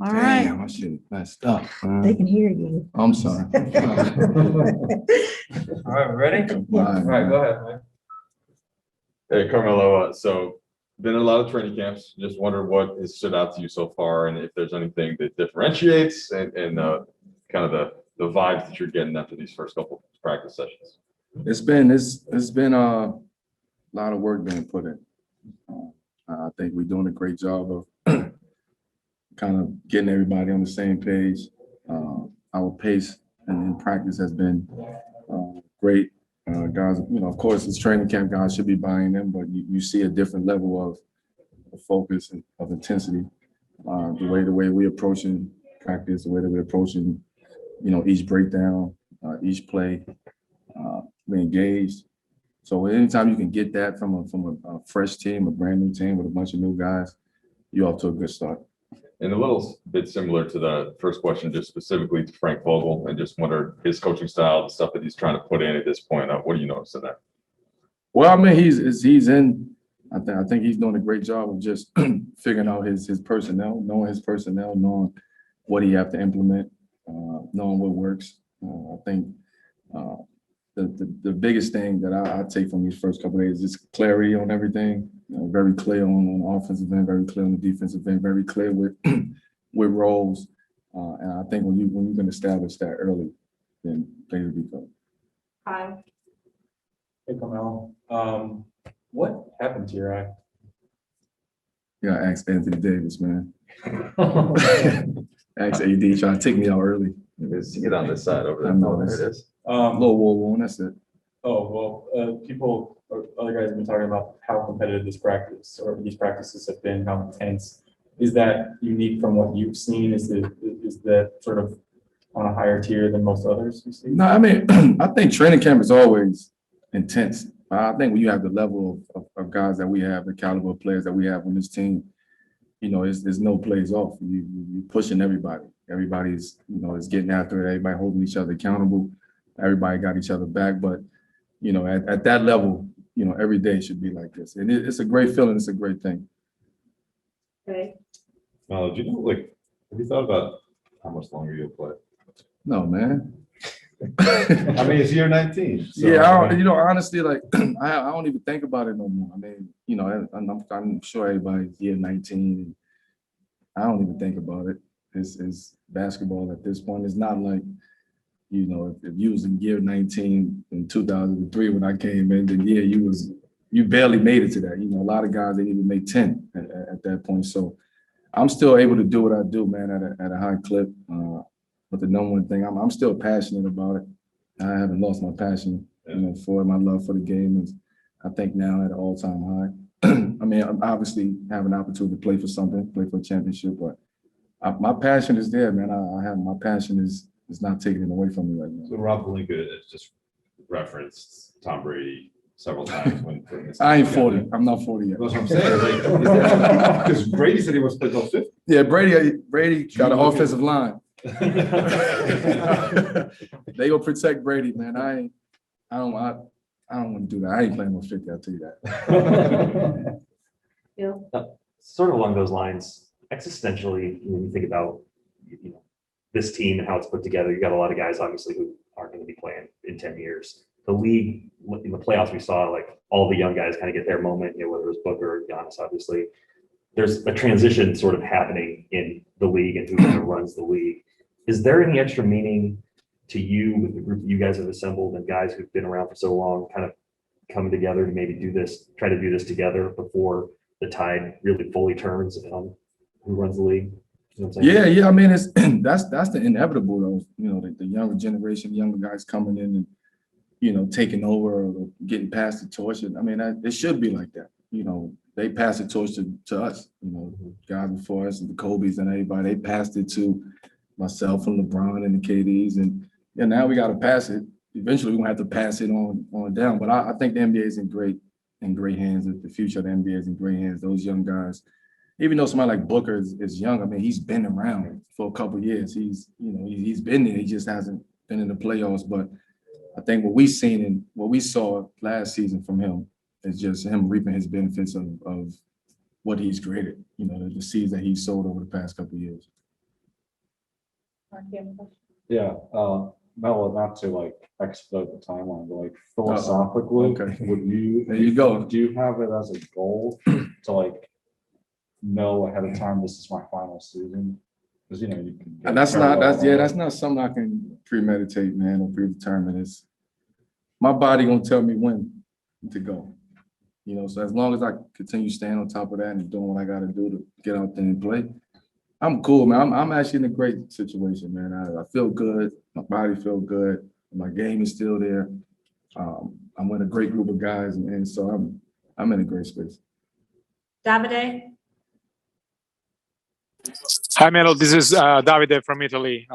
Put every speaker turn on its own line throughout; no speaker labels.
All right.
Damn, I should have messed up.
They can hear you.
I'm sorry.
All right, ready?
Yeah.
All right, go ahead, man.
Hey, Carmelo, so been in a lot of training camps. Just wonder what has stood out to you so far, and if there's anything that differentiates and kind of the vibes that you're getting after these first couple practice sessions.
It's been a lot of work being put in. I think we're doing a great job of kind of getting everybody on the same page. Our pace in practice has been great. Guys, of course, it's training camp. Guys should be buying them, but you see a different level of focus and of intensity. The way we're approaching practice, the way that we're approaching, each breakdown, each play, we're engaged. So anytime you can get that from a fresh team, a brand new team with a bunch of new guys, you're off to a good start.
And a little bit similar to the first question, just specifically to Frank Vogel, and just wonder his coaching style, the stuff that he's trying to put in at this point. What do you notice in that?
Well, I mean, he's in. I think he's doing a great job of just figuring out his personnel, knowing his personnel, knowing what he have to implement, knowing what works. I think the biggest thing that I take from these first couple of days is just clarity on everything. Very clear on the offensive end, very clear on the defensive end, very clear with with roles. And I think when you can establish that early, then things will be good.
Hi.
Hey, Carmelo. What happened to your eye?
You gotta ask Anthony Davis, man. Ask AD trying to take me out early.
Get on this side over there.
I know,
There
that's
it is.
Low wall one, that's it.
People or other guys have been talking about how competitive this practice or these practices have been, how intense. Is that unique from what you've seen? Is that sort of on a higher tier than most others you see?
No, I mean, I think training camp is always intense. I think when you have the level of guys that we have, the caliber of players that we have on this team, there's no plays off. You're pushing everybody. Everybody's, is getting after it. Everybody holding each other accountable. Everybody got each other back. But, at that level, every day should be like this. And it's a great feeling. It's a great thing.
Okay.
Melo, do you know, have you thought about how much longer you'll play?
No, man.
I mean, it's year 19. So,
Yeah,
I mean,
honestly, I don't even think about it no more. I mean, I'm sure everybody's year 19. I don't even think about it. It's basketball at this point. It's not like, if you was in year 19 in 2003 when I came in, then yeah, you barely made it to that. A lot of guys didn't even make 10 at that point. So I'm still able to do what I do, man, at a high clip. But the number one thing, I'm still passionate about it. I haven't lost my passion, for it. My love for the game is, I think, now at an all-time high. I mean, I obviously have an opportunity to play for something, play for a championship, but my passion is there, man. My passion is not taking it away from me right now.
So Rob Pelinka has just referenced Tom Brady several times when
I ain't 40. I'm not 40 yet.
That's what I'm saying. Because Brady said he wants to play till 50.
Yeah, Brady got an offensive line. They gonna protect Brady, man. I don't want to do that. I ain't playing no 50. I'll tell you that.
Bill?
Sort of along those lines, existentially, when you think about this team and how it's put together, you got a lot of guys obviously who aren't going to be playing in 10 years. The league in the playoffs, we saw all the young guys kind of get their moment. Whether it was Booker or Giannis, obviously, there's a transition sort of happening in the league and who kind of runs the league. Is there any extra meaning to you with the group that you guys have assembled and guys who've been around for so long, kind of coming together to maybe try to do this together before the tide really fully turns on who runs the league? You know what I'm saying?
Yeah. I mean, it's that's the inevitable though. The younger generation, younger guys coming in and taking over or getting past the torch. I mean, it should be like that. They passed the torch to us. Guys before us, the Kobe's and everybody. They passed it to myself and LeBron and the KDs, and now we got to pass it. Eventually, we're gonna have to pass it on down. But I think the NBA is in great hands. The future of the NBA is in great hands. Those young guys, even though somebody like Booker is young, I mean, he's been around for a couple of years. He's been there. He just hasn't been in the playoffs. But I think what we've seen and what we saw last season from him is just him reaping his benefits of what he's created. The seeds that he sowed over the past couple of years.
Yeah, Melo, not to like expedite the timeline, but like philosophically,
okay.
would you?
There you go.
Do you have it as a goal to like know ahead of time, this is my final season? Because you know, you can.
And that's not something I can premeditate, man, or predetermine. It's my body gonna tell me when to go. You know, so as long as I continue staying on top of that and doing what I gotta do to get out there and play, I'm cool, man. I'm actually in a great situation, man. I feel good. My body feel good. My game is still there. I'm with a great group of guys, and so I'm in a great space.
Davide?
Hi, Melo. This is Davide from Italy.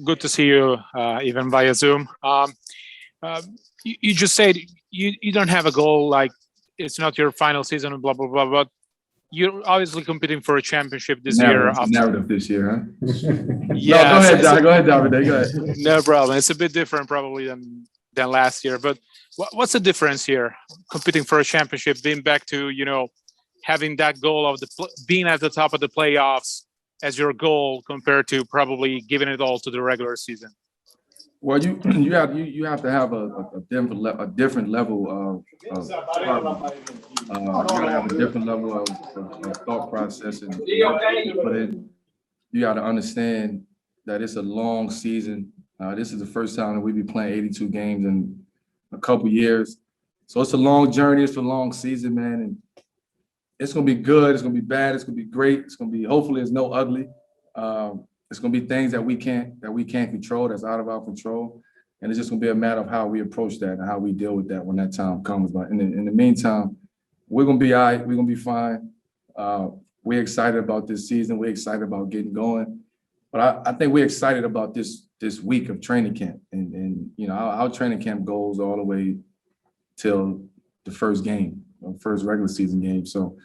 Good to see you, even via Zoom. You just said you don't have a goal, like it's not your final season, blah, blah, blah, but you're obviously competing for a championship this year.
Narrative this year, huh?
Yeah.
No, go ahead, Davide. Go ahead.
No problem. It's a bit different probably than last year, but what's the difference here? Competing for a championship, being back to, you know, having that goal of being at the top of the playoffs as your goal compared to probably giving it all to the regular season.
Well, you have to have a different level of you gotta have a different level of thought process and put in. You got to understand that it's a long season. This is the first time that we be playing 82 games in a couple years, so it's a long journey. It's a long season, man, and it's gonna be good. It's gonna be bad. It's gonna be great. It's gonna be hopefully it's no ugly. It's gonna be things that we can't control, that's out of our control, and it's just gonna be a matter of how we approach that and how we deal with that when that time comes. But in the meantime, we're gonna be all right. We're gonna be fine. We're excited about this season. We're excited about getting going. But I think we're excited about this week of training camp, and you know our training camp goes all the way till the first game, first regular season game. So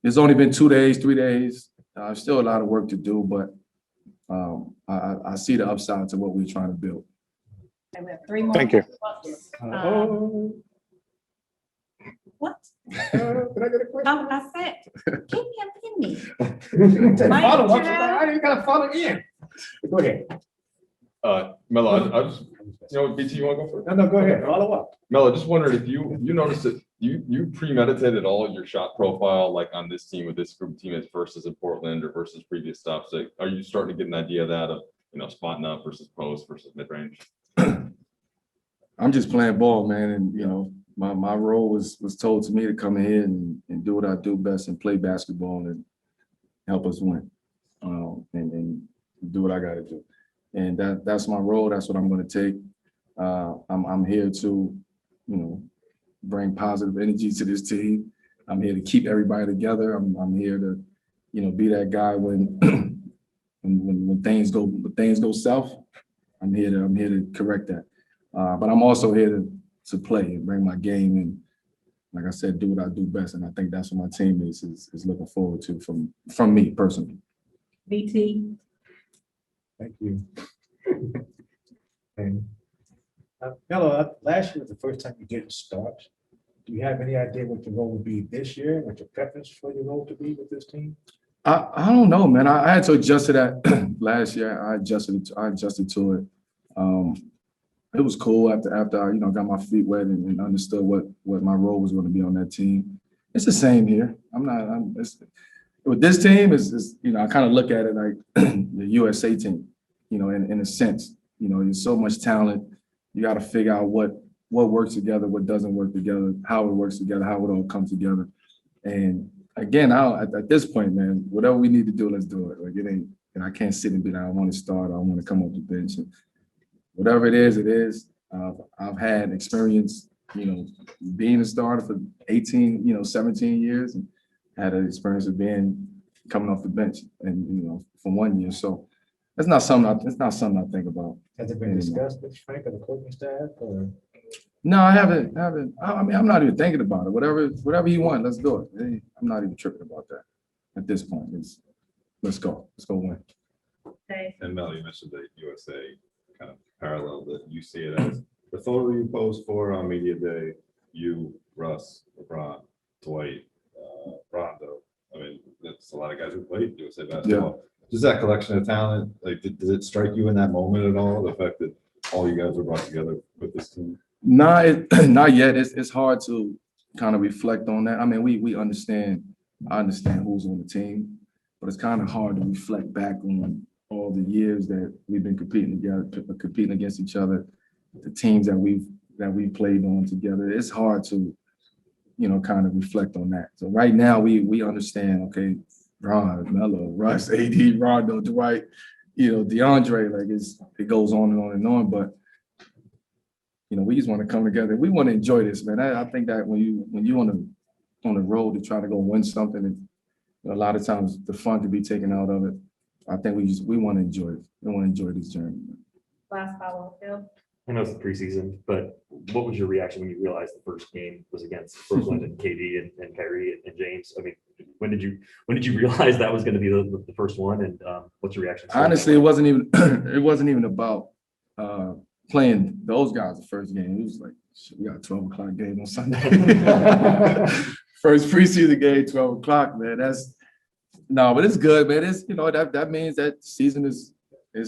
it's only been 2 days, 3 days. Still a lot of work to do, but I see the upside to what we're trying to build.
Okay, we have 3 more.
Thank you.
What?
Did I get a question?
Oh, I said, keep him in me.
Follow, I didn't gotta follow in. Go ahead.
Melo, I just, you know, BT, you want to go first?
No, go ahead. Follow up.
Melo, just wondered if you noticed that you premeditated all your shot profile, like on this team with this group of teammates versus in Portland or versus previous stops. Like, are you starting to get an idea of that, of, you know, spotting up versus post versus mid range?
I'm just playing ball, man, and you know my role was told to me to come in here and do what I do best and play basketball and help us win, and do what I got to do, and that's my role. That's what I'm going to take. I'm here to, you know, bring positive energy to this team. I'm here to keep everybody together. I'm here to, you know, be that guy when when things go south. I'm here to correct that. But I'm also here to play and bring my game and, like I said, do what I do best. And I think that's what my teammates is looking forward to from me personally.
BT?
Thank you. And Melo, last year was the first time you didn't start. Do you have any idea what your role would be this year? What your preference for your role to be with this team?
I don't know, man. I had to adjust to that last year. I adjusted to it. It was cool after I, you know, got my feet wet and understood what my role was going to be on that team. It's the same here. With this team is, you know, I kind of look at it like the USA team, you know, in a sense. You know, there's so much talent. You got to figure out what works together, what doesn't work together, how it works together, how it all comes together. And again, at this point, man, whatever we need to do, let's do it. Like it ain't, and I can't sit and be like, I want to start, I want to come off the bench. And whatever it is, it is. I've had experience, you know, being a starter for 18, you know, 17 years, and had an experience of coming off the bench, and you know, for 1 year. So it's not something I think about.
Has it been discussed with Frank or the coaching staff? Or?
No, I haven't. I mean, I'm not even thinking about it. Whatever you want, let's do it. I'm not even tripping about that at this point. Let's go win.
Okay.
And Mel, you mentioned the USA kind of parallel that you see it as. The photo you posed for on media day, you, Russ, LeBron, Dwight, Rondo. I mean, that's a lot of guys who played USA basketball. Just that collection of talent, like, did it strike you in that moment at all? The fact that all you guys were brought together with this team?
Not yet. It's hard to kind of reflect on that. I mean, we understand, I understand who's on the team, but it's kind of hard to reflect back on all the years that we've been competing together, competing against each other, the teams that we've played on together. It's hard to, kind of reflect on that. So right now we understand, okay, Ron, Melo, Russ, AD, Rondo, Dwight, DeAndre, like it goes on and on and on, but we just want to come together. We want to enjoy this, man. I think that when you on the road to try to go win something, and a lot of times the fun can be taken out of it. I think we want to enjoy it. We want to enjoy this journey.
Last follow, Phil.
I know it's the preseason, but what was your reaction when you realized the first game was against Brooklyn and KD and Kyrie and James? I mean, when did you realize that was going to be the first one? And what's your reaction?
Honestly, it wasn't even about playing those guys the first game. It was like, shit, we got a 12 o'clock game on Sunday. First preseason game, 12 o'clock, man. But it's good, man. It's that means that season is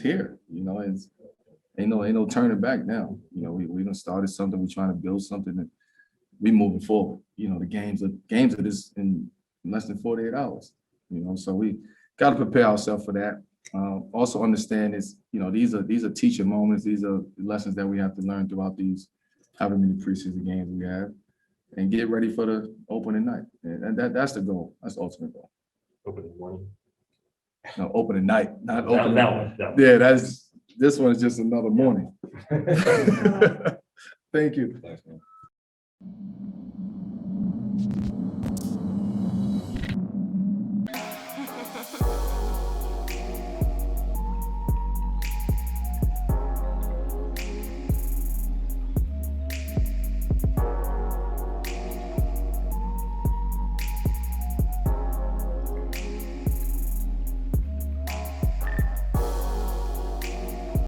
here. It's ain't no turning back now. We done started something. We're trying to build something, and we moving forward. The games are this in less than 48 hours. So we got to prepare ourselves for that. Also understand these are teaching moments. These are lessons that we have to learn throughout these however many preseason games we have, and get ready for the opening night. And that's the goal. That's the ultimate goal.
Opening morning.
No, opening night, not
That
opening.
one.
Yeah, this one is just another morning. Thank you.
Thanks, man.